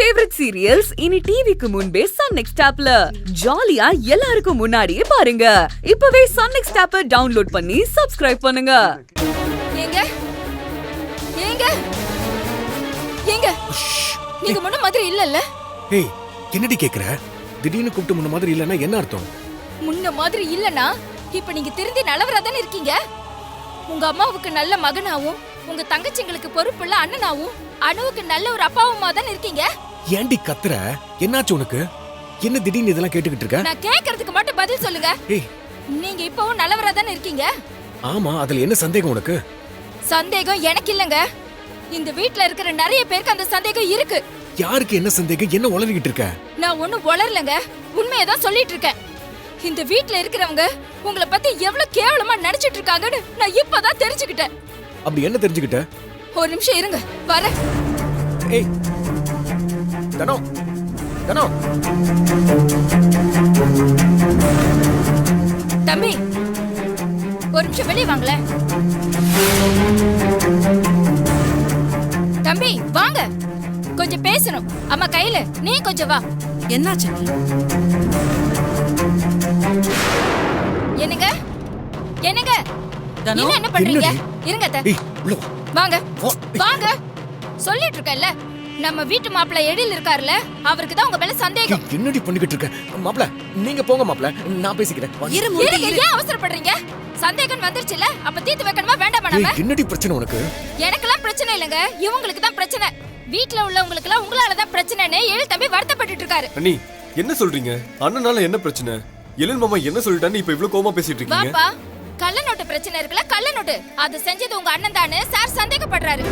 Favourite serials இனி டிவிக்கு முன்பே சன் நெக்ஸ்ட் ஆப்ல ஜாலியா எல்லாருக்கும் முன்னாடியே பாருங்க. இப்பவே சன் நெக்ஸ்ட் ஆப்பை டவுன்லோட் பண்ணி சப்ஸ்கிரைப் பண்ணுங்க. ஏங்க ஏங்க ஏங்க நீங்க முன்ன மாதிரி இல்லல்ல? ஏய், என்னடி கேக்குற? திடீர்னு கூப்பிட்டு முன்ன மாதிரி இல்லன்னா என்ன அர்த்தம்? முன்ன மாதிரி இல்லனா இப்ப நீங்க திருந்தி நல்லவரா தானே இருக்கீங்க. உங்க அம்மாவுக்கு நல்ல மகனாவும் உங்க தங்கச்சிங்களுக்கு பொறுப்புள்ள அண்ணனாவும் அனுவுக்கு நல்ல ஒரு அப்பாவுமா தானே இருக்கீங்க. ஏன்டி கத்துற? என்னாச்சு உனக்கு? என்ன திடீர்னு இதெல்லாம் கேட்டுக்கிட்டு இருக்க? நான் கேக்குறதுக்கு மட்டும் பதில் சொல்லுங்க. ஏய், நீங்க இப்பவும் நல்லவரா தானே இருக்கீங்க. ஆமா, அதுல என்ன சந்தேகம் உனக்கு? சந்தேகம் எனக்கு இல்லங்க. இந்த வீட்ல இருக்கிற நிறைய பேருக்கு அந்த சந்தேகம் இருக்கு. யாருக்கு என்ன சந்தேகம்? என்ன உளறிக்கிட்டு இருக்க? நான் ஒண்ணும் உளரலங்க, உண்மையை தான் சொல்லிட்டு இருக்கேன். இந்த வீட்ல இருக்கிறவங்க உங்களை பத்தி எவ்வளவு கேவலமா நினைச்சிட்டு இருக்காங்கன்னு நான் இப்பதான் தெரிஞ்சுக்கிட்டேன். அப்படி என்ன தெரிஞ்சுக்கிட்ட? ஒரு நிமிஷம் இருங்க, வரேன். ஏய், தனோ தனோ, தம்பி ஒரு நிமிஷம் வெளியே வாங்களேன். தம்பி வாங்க, கொஞ்சம் பேசணும். அம்மா கையில நீ கொஞ்சம் வா. என்னாச்சு? என்னங்க என்னங்க நீங்க என்ன பண்றீங்க? இருங்க அத்தை. ஏய், உள்ள வா. வாங்க வா. வாங்க, சொல்லிட்டு இருக்கேன்ல. நம்ம வீட்டு மாப்பிள்ளை எழில் இருக்காருல்ல, அவருக்கு தான் உங்க மேல சந்தேகம். ஏய், என்னடி பண்ணிக்கிட்டு இருக்க? மாப்ள, நீங்க போங்க மாப்ள, நான் பேசிக்கிறேன். வா. இருங்க, ஏன் அவசரப்படுறீங்க? சந்தேகம் வந்துருச்சுல, அப்ப தீர்த்து வைக்கணுமா வேண்டாமா? ஏய், நாம என்னடி பிரச்சனை உனக்கு? எனக்கெல்லாம் பிரச்சனை இல்லங்க, இவங்களுக்கு தான் பிரச்சனை. வீட்ல உள்ளவங்களுக்கு எல்லாம் உங்களால தான் பிரச்சனைன்னு எழில் தம்பி வருத்தப்பட்டு இருக்காரு. அண்ணி என்ன சொல்றீங்க? அண்ணனால என்ன பிரச்சனை? எழில் மாமா என்ன சொல்லிட்டான்னு இப்ப இவ்ளோ கோவமா பேசிட்டு இருக்கீங்க? வாப்பா, கள்ள நோட்டு பிரச்சனை இருக்குல்ல, கள்ள நோட்டு அது செஞ்சது உங்க அண்ணன் தானே சார் சந்தேகப்படுறாரு.